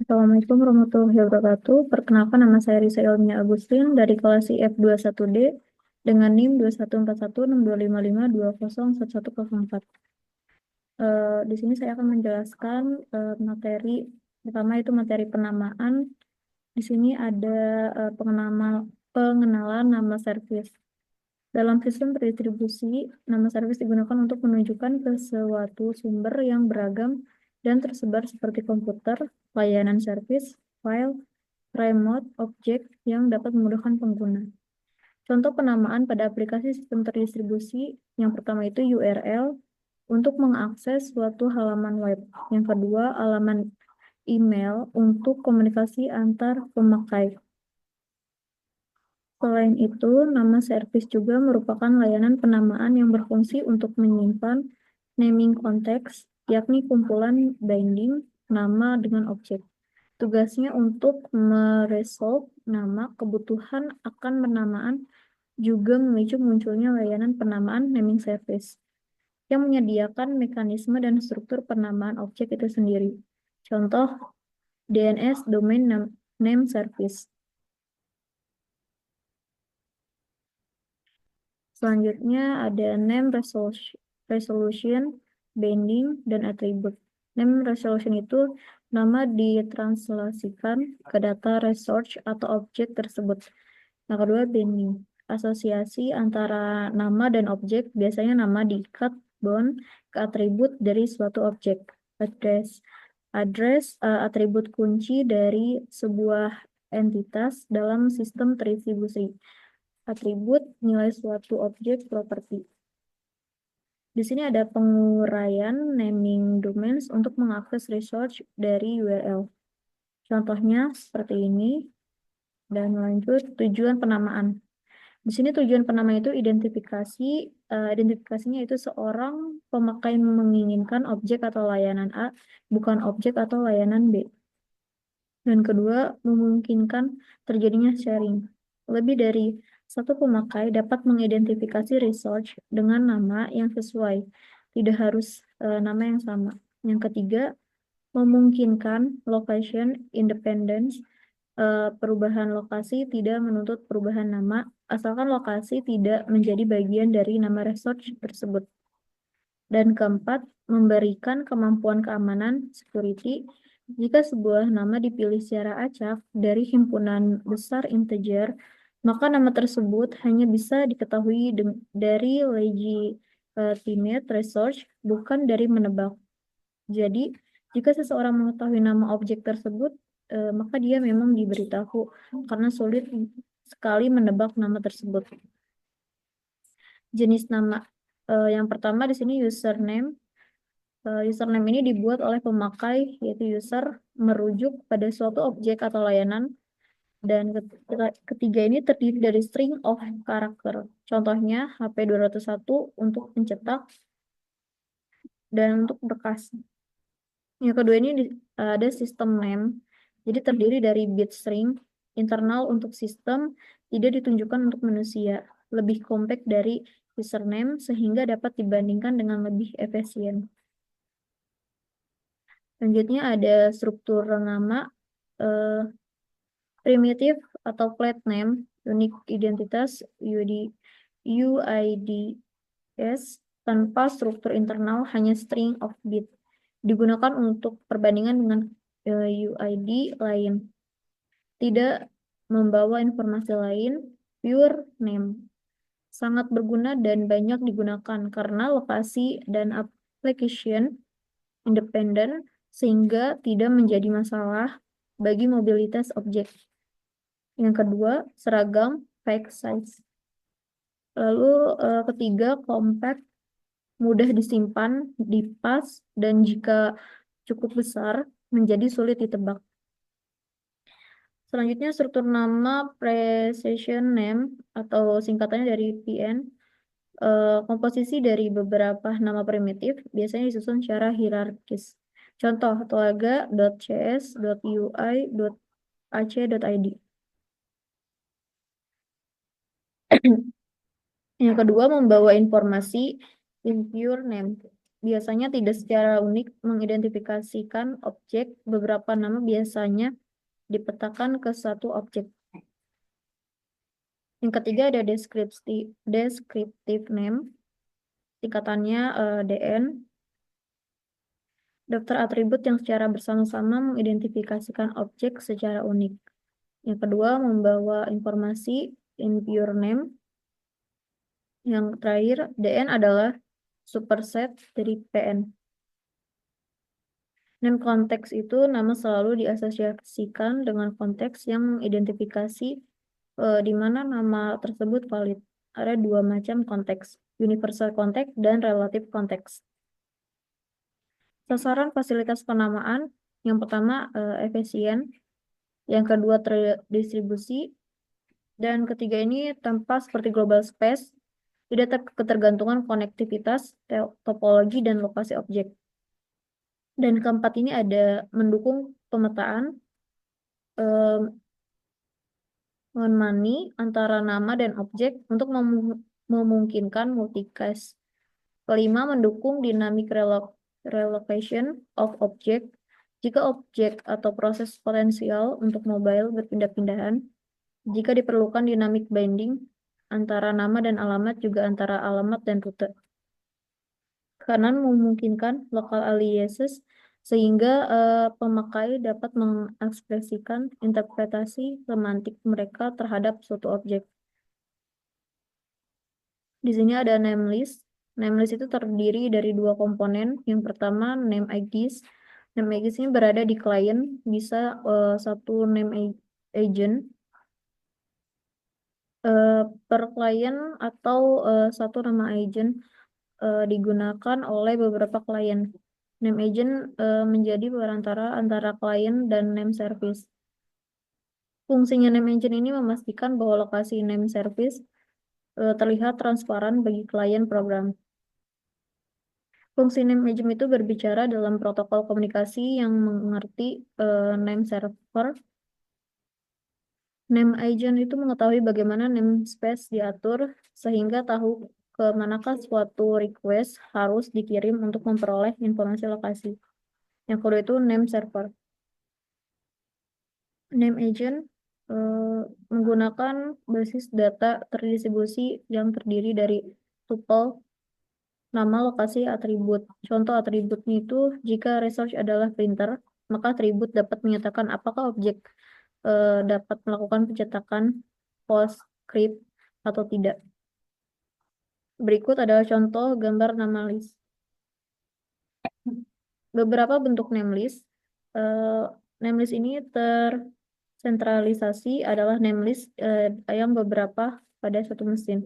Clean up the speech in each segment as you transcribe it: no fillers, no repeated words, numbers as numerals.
Assalamualaikum warahmatullahi wabarakatuh. Perkenalkan, nama saya Risa Ilmiah Agustin dari kelas IF21D dengan NIM 21416255201104. Di sini saya akan menjelaskan materi pertama, itu materi penamaan. Di sini ada pengenalan nama servis. Dalam sistem terdistribusi, nama servis digunakan untuk menunjukkan ke suatu sumber yang beragam dan tersebar seperti komputer, layanan servis, file, remote, objek yang dapat memudahkan pengguna. Contoh penamaan pada aplikasi sistem terdistribusi, yang pertama itu URL untuk mengakses suatu halaman web. Yang kedua, halaman email untuk komunikasi antar pemakai. Selain itu, nama servis juga merupakan layanan penamaan yang berfungsi untuk menyimpan naming context, yakni kumpulan binding nama dengan objek. Tugasnya untuk meresolve nama kebutuhan akan penamaan, juga memicu munculnya layanan penamaan naming service yang menyediakan mekanisme dan struktur penamaan objek itu sendiri. Contoh DNS Domain Name Service. Selanjutnya ada name resolution, binding, dan atribut. Name resolution itu nama ditranslasikan ke data resource atau objek tersebut. Yang kedua, binding. Asosiasi antara nama dan objek, biasanya nama diikat bond ke atribut dari suatu objek. Address, atribut kunci dari sebuah entitas dalam sistem terdistribusi. Atribut nilai suatu objek properti. Di sini ada penguraian naming domains untuk mengakses resource dari URL. Contohnya seperti ini. Dan lanjut, tujuan penamaan. Di sini tujuan penamaan itu identifikasinya itu seorang pemakai menginginkan objek atau layanan A, bukan objek atau layanan B. Dan kedua, memungkinkan terjadinya sharing. Lebih dari satu pemakai dapat mengidentifikasi resource dengan nama yang sesuai, tidak harus nama yang sama. Yang ketiga, memungkinkan location independence. Perubahan lokasi tidak menuntut perubahan nama, asalkan lokasi tidak menjadi bagian dari nama resource tersebut. Dan keempat, memberikan kemampuan keamanan security. Jika sebuah nama dipilih secara acak dari himpunan besar integer, maka nama tersebut hanya bisa diketahui dari legitimate resource, bukan dari menebak. Jadi, jika seseorang mengetahui nama objek tersebut, maka dia memang diberitahu, karena sulit sekali menebak nama tersebut. Jenis nama yang pertama di sini username. Username ini dibuat oleh pemakai, yaitu user, merujuk pada suatu objek atau layanan. Dan ketiga ini terdiri dari string of karakter. Contohnya HP201 untuk pencetak dan untuk berkas. Yang kedua ini ada system name. Jadi terdiri dari bit string internal untuk sistem, tidak ditunjukkan untuk manusia. Lebih kompak dari username sehingga dapat dibandingkan dengan lebih efisien. Selanjutnya ada struktur nama, primitif atau flat name, unique identitas, UIDs, tanpa struktur internal, hanya string of bit. Digunakan untuk perbandingan dengan UID lain. Tidak membawa informasi lain, pure name. Sangat berguna dan banyak digunakan karena lokasi dan application independen, sehingga tidak menjadi masalah bagi mobilitas objek. Yang kedua, seragam, file size. Lalu ketiga, compact, mudah disimpan, dipas, dan jika cukup besar, menjadi sulit ditebak. Selanjutnya, struktur nama precision name atau singkatannya dari PN. Komposisi dari beberapa nama primitif biasanya disusun secara hierarkis. Contoh, telaga.cs, .ui, .ac.id. Yang kedua, membawa informasi in pure name. biasanya tidak secara unik mengidentifikasikan objek. Beberapa nama biasanya dipetakan ke satu objek. Yang ketiga ada descriptive name, tingkatannya DN. Daftar atribut yang secara bersama-sama mengidentifikasikan objek secara unik. Yang kedua, membawa informasi impure name. Yang terakhir, DN adalah superset dari PN. Dan konteks itu nama selalu diasosiasikan dengan konteks yang mengidentifikasi di mana nama tersebut valid. Ada dua macam konteks, universal context dan relative context. Sasaran fasilitas penamaan, yang pertama efisien, yang kedua terdistribusi, dan ketiga ini tanpa seperti global space, tidak ketergantungan konektivitas, topologi, dan lokasi objek. Dan keempat ini ada mendukung pemetaan money antara nama dan objek untuk memungkinkan multicast. Kelima, mendukung dynamic relocation of object. Jika objek atau proses potensial untuk mobile berpindah-pindahan, jika diperlukan dynamic binding antara nama dan alamat, juga antara alamat dan rute. Kanan memungkinkan local aliases sehingga pemakai dapat mengekspresikan interpretasi semantik mereka terhadap suatu objek. Di sini ada name list. Name list itu terdiri dari dua komponen. Yang pertama name IDs. Name IDs ini berada di klien, bisa satu name agent per klien atau satu nama agent digunakan oleh beberapa klien. Name agent menjadi perantara antara klien dan name service. Fungsinya name agent ini memastikan bahwa lokasi name service terlihat transparan bagi klien program. Fungsi name agent itu berbicara dalam protokol komunikasi yang mengerti name server. Name agent itu mengetahui bagaimana namespace diatur sehingga tahu ke manakah suatu request harus dikirim untuk memperoleh informasi lokasi. Yang kedua itu name server. Name agent menggunakan basis data terdistribusi yang terdiri dari tuple, nama, lokasi, atribut. Contoh atributnya itu jika resource adalah printer, maka atribut dapat menyatakan apakah objek dapat melakukan pencetakan PostScript atau tidak. Berikut adalah contoh gambar nama list. Beberapa bentuk name list. Name list ini tersentralisasi adalah name list yang beberapa pada satu mesin.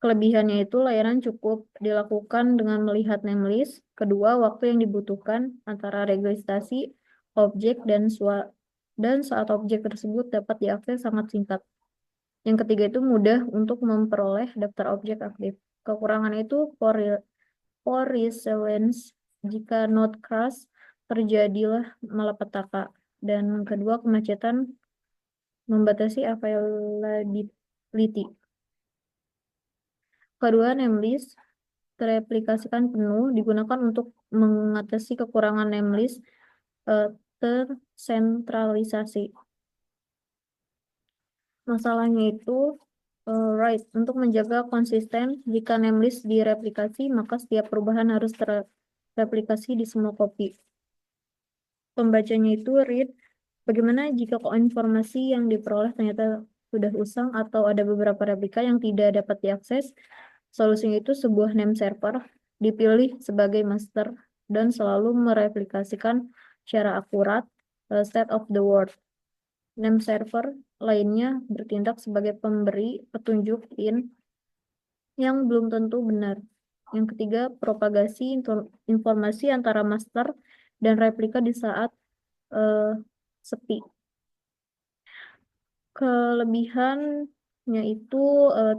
Kelebihannya itu layanan cukup dilakukan dengan melihat name list. Kedua, waktu yang dibutuhkan antara registrasi objek dan saat objek tersebut dapat diakses sangat singkat. Yang ketiga itu mudah untuk memperoleh daftar objek aktif. Kekurangannya itu for resilience, jika node crash terjadilah malapetaka. Dan kedua, kemacetan membatasi availability. Kedua, name list teraplikasikan penuh digunakan untuk mengatasi kekurangan name list tersentralisasi. Masalahnya itu untuk menjaga konsisten, jika name list direplikasi, maka setiap perubahan harus terreplikasi di semua copy. Pembacanya itu read, bagaimana jika informasi yang diperoleh ternyata sudah usang atau ada beberapa replika yang tidak dapat diakses. Solusinya itu sebuah name server dipilih sebagai master dan selalu mereplikasikan secara akurat state of the world. Name server lainnya bertindak sebagai pemberi petunjuk yang belum tentu benar. Yang ketiga, propagasi informasi antara master dan replika di saat sepi. Kelebihannya itu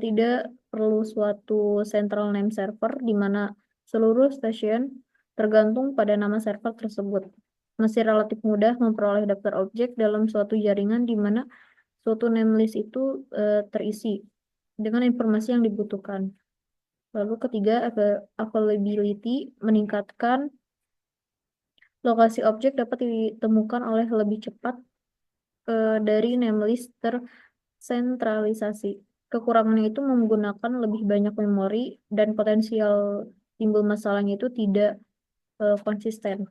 tidak perlu suatu central name server di mana seluruh stasiun tergantung pada nama server tersebut. Masih relatif mudah memperoleh daftar objek dalam suatu jaringan di mana suatu name list itu terisi dengan informasi yang dibutuhkan. Lalu ketiga, availability, meningkatkan lokasi objek dapat ditemukan oleh lebih cepat dari namelist tersentralisasi. Kekurangannya itu menggunakan lebih banyak memori dan potensial timbul masalahnya itu tidak konsisten.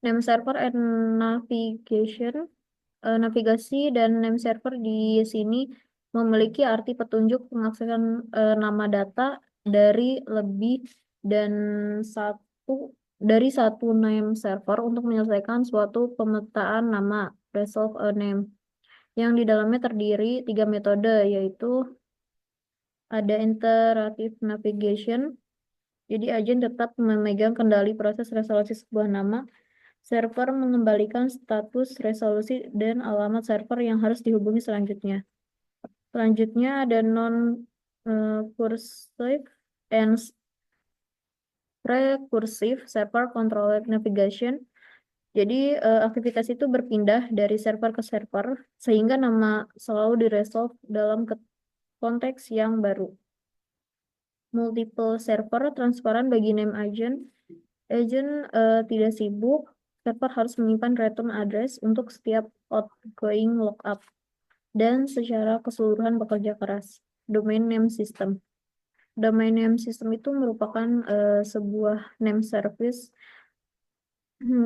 Name server and navigation, navigasi dan name server di sini memiliki arti petunjuk pengaksesan nama data dari lebih dan satu satu name server untuk menyelesaikan suatu pemetaan nama resolve a name yang di dalamnya terdiri tiga metode, yaitu ada iterative navigation. Jadi agen tetap memegang kendali proses resolusi sebuah nama. Server mengembalikan status resolusi dan alamat server yang harus dihubungi selanjutnya. Selanjutnya ada non-cursive and recursive server controlled navigation. Jadi aktivitas itu berpindah dari server ke server sehingga nama selalu diresolve dalam konteks yang baru. Multiple server transparan bagi name agent. Agent tidak sibuk, server harus menyimpan return address untuk setiap outgoing lookup dan secara keseluruhan bekerja keras. Domain name system. Domain name system itu merupakan sebuah name service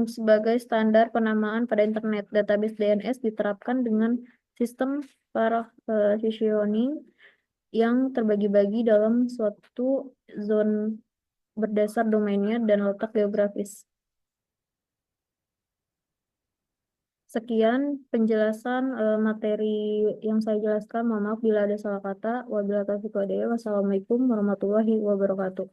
sebagai standar penamaan pada internet. Database DNS diterapkan dengan sistem partitioning yang terbagi-bagi dalam suatu zone berdasar domainnya dan letak geografis. Sekian penjelasan materi yang saya jelaskan. Mohon maaf bila ada salah kata. Wabillahi taufiq wal hidayah. Wassalamualaikum warahmatullahi wabarakatuh.